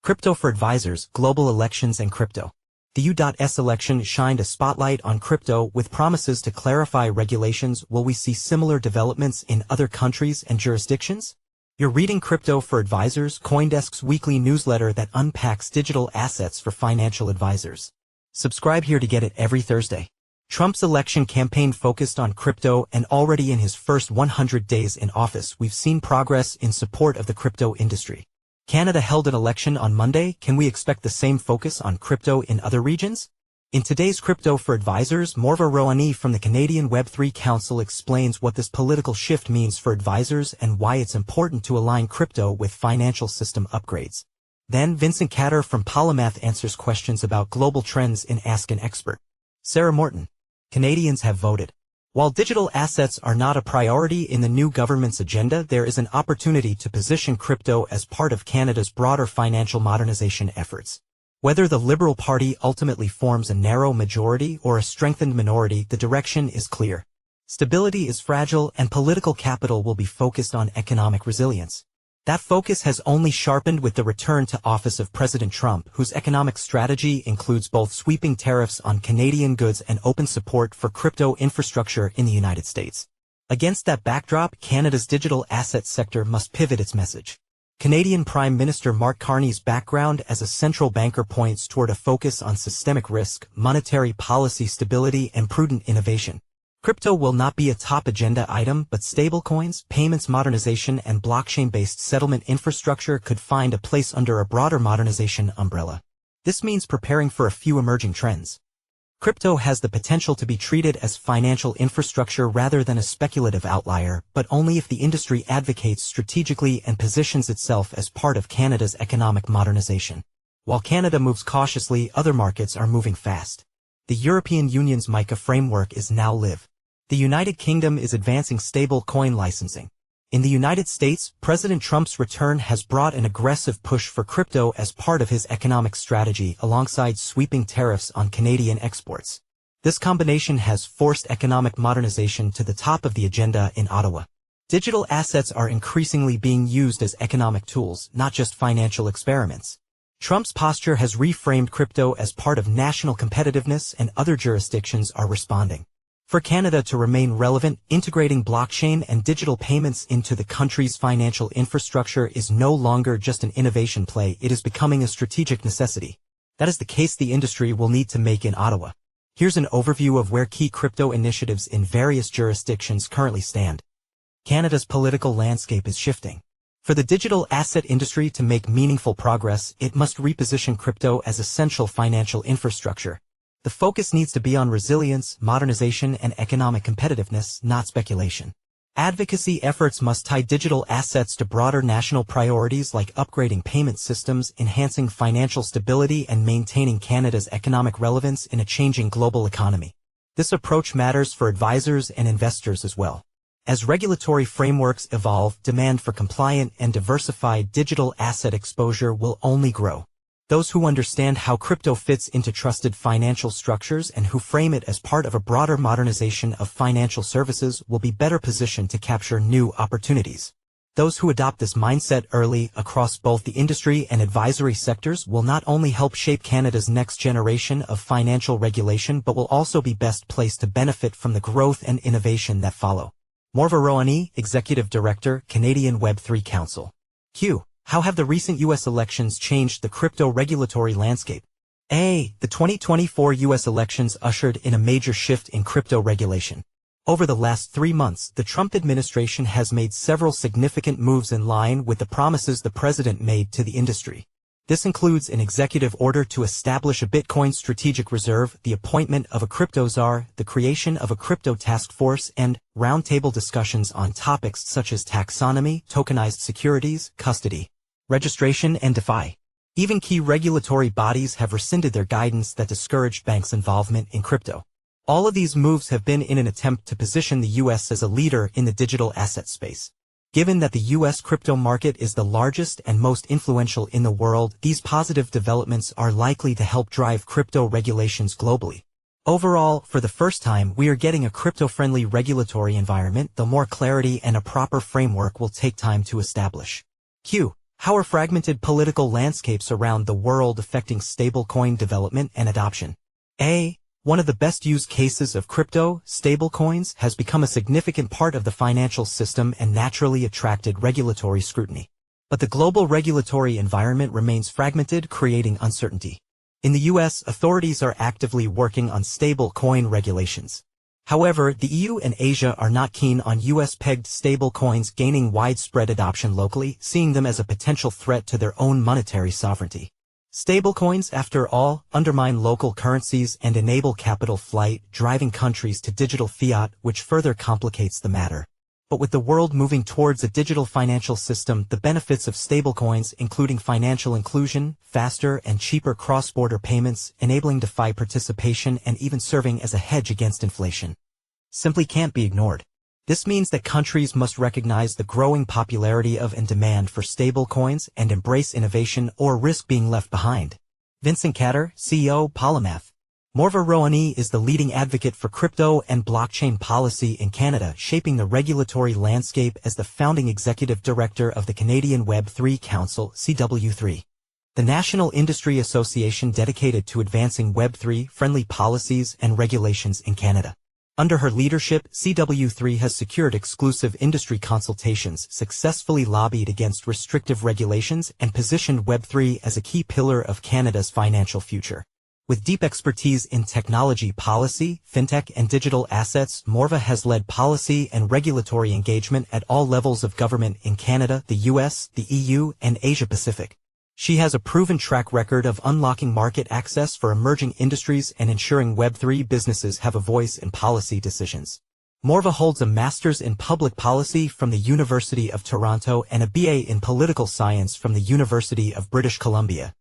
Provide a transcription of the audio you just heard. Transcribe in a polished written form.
Crypto for Advisors, Global Elections and Crypto. The U.S. election shined a spotlight on crypto with promises to clarify regulations. Will we see similar developments in other countries and jurisdictions? You're reading Crypto for Advisors, CoinDesk's weekly newsletter that unpacks digital assets for financial advisors. Subscribe here to get it every Thursday. Trump's election campaign focused on crypto, and already in his first 100 days in office, we've seen progress in support of the crypto industry. Canada held an election on Monday. Can we expect the same focus on crypto in other regions? In today's Crypto for Advisors, Morva Rohani from the Canadian Web3 Council explains what this political shift means for advisors and why it's important to align crypto with financial system upgrades. Then Vincent Kadar from Polymath answers questions about global trends in Ask an Expert. Sarah Morton. Canadians have voted. While digital assets are not a priority in the new government's agenda, there is an opportunity to position crypto as part of Canada's broader financial modernization efforts. Whether the Liberal Party ultimately forms a narrow majority or a strengthened minority, the direction is clear. Stability is fragile, and political capital will be focused on economic resilience. That focus has only sharpened with the return to office of President Trump, whose economic strategy includes both sweeping tariffs on Canadian goods and open support for crypto infrastructure in the United States. Against that backdrop, Canada's digital asset sector must pivot its message. Canadian Prime Minister Mark Carney's background as a central banker points toward a focus on systemic risk, monetary policy stability, and prudent innovation. Crypto will not be a top agenda item, but stablecoins, payments modernization, and blockchain-based settlement infrastructure could find a place under a broader modernization umbrella. This means preparing for a few emerging trends. Crypto has the potential to be treated as financial infrastructure rather than a speculative outlier, but only if the industry advocates strategically and positions itself as part of Canada's economic modernization. While Canada moves cautiously, other markets are moving fast. The European Union's MiCA framework is now live. The United Kingdom is advancing stable coin licensing. In the United States, President Trump's return has brought an aggressive push for crypto as part of his economic strategy alongside sweeping tariffs on Canadian exports. This combination has forced economic modernization to the top of the agenda in Ottawa. Digital assets are increasingly being used as economic tools, not just financial experiments. Trump's posture has reframed crypto as part of national competitiveness, and other jurisdictions are responding. For Canada to remain relevant, integrating blockchain and digital payments into the country's financial infrastructure is no longer just an innovation play, it is becoming a strategic necessity. That is the case the industry will need to make in Ottawa. Here's an overview of where key crypto initiatives in various jurisdictions currently stand. Canada's political landscape is shifting. For the digital asset industry to make meaningful progress, it must reposition crypto as essential financial infrastructure. The focus needs to be on resilience, modernization, and economic competitiveness, not speculation. Advocacy efforts must tie digital assets to broader national priorities like upgrading payment systems, enhancing financial stability, and maintaining Canada's economic relevance in a changing global economy. This approach matters for advisors and investors as well. As regulatory frameworks evolve, demand for compliant and diversified digital asset exposure will only grow. Those who understand how crypto fits into trusted financial structures and who frame it as part of a broader modernization of financial services will be better positioned to capture new opportunities. Those who adopt this mindset early across both the industry and advisory sectors will not only help shape Canada's next generation of financial regulation but will also be best placed to benefit from the growth and innovation that follow. Morva Rohani, Executive Director, Canadian Web3 Council. Q. How have the recent U.S. elections changed the crypto regulatory landscape? The 2024 U.S. elections ushered in a major shift in crypto regulation. Over the last 3 months, the Trump administration has made several significant moves in line with the promises the president made to the industry. This includes an executive order to establish a Bitcoin strategic reserve, the appointment of a crypto czar, the creation of a crypto task force, and roundtable discussions on topics such as taxonomy, tokenized securities, custody, registration, and DeFi. Even key regulatory bodies have rescinded their guidance that discouraged banks' involvement in crypto. All of these moves have been in an attempt to position the U.S. as a leader in the digital asset space. Given that the U.S. crypto market is the largest and most influential in the world, these positive developments are likely to help drive crypto regulations globally. Overall, for the first time, we are getting a crypto-friendly regulatory environment, though more clarity and a proper framework will take time to establish. Q. How are fragmented political landscapes around the world affecting stablecoin development and adoption? One of the best used cases of crypto, stablecoins, has become a significant part of the financial system and naturally attracted regulatory scrutiny. But the global regulatory environment remains fragmented, creating uncertainty. In the US, authorities are actively working on stablecoin regulations. However, the EU and Asia are not keen on US-pegged stablecoins gaining widespread adoption locally, seeing them as a potential threat to their own monetary sovereignty. Stablecoins, after all, undermine local currencies and enable capital flight, driving countries to digital fiat, which further complicates the matter. But with the world moving towards a digital financial system, the benefits of stablecoins, including financial inclusion, faster and cheaper cross-border payments, enabling DeFi participation and even serving as a hedge against inflation, simply can't be ignored. This means that countries must recognize the growing popularity of and demand for stablecoins and embrace innovation or risk being left behind. Vincent Kadar, CEO, Polymath. Morva Rohani is the leading advocate for crypto and blockchain policy in Canada, shaping the regulatory landscape as the founding executive director of the Canadian Web3 Council, CW3. The National Industry Association dedicated to advancing Web3-friendly policies and regulations in Canada. Under her leadership, CW3 has secured exclusive industry consultations, successfully lobbied against restrictive regulations, and positioned Web3 as a key pillar of Canada's financial future. With deep expertise in technology policy, fintech, and digital assets, Morva has led policy and regulatory engagement at all levels of government in Canada, the US, the EU, and Asia-Pacific. She has a proven track record of unlocking market access for emerging industries and ensuring Web3 businesses have a voice in policy decisions. Morva holds a Master's in Public Policy from the University of Toronto and a BA in Political Science from the University of British Columbia.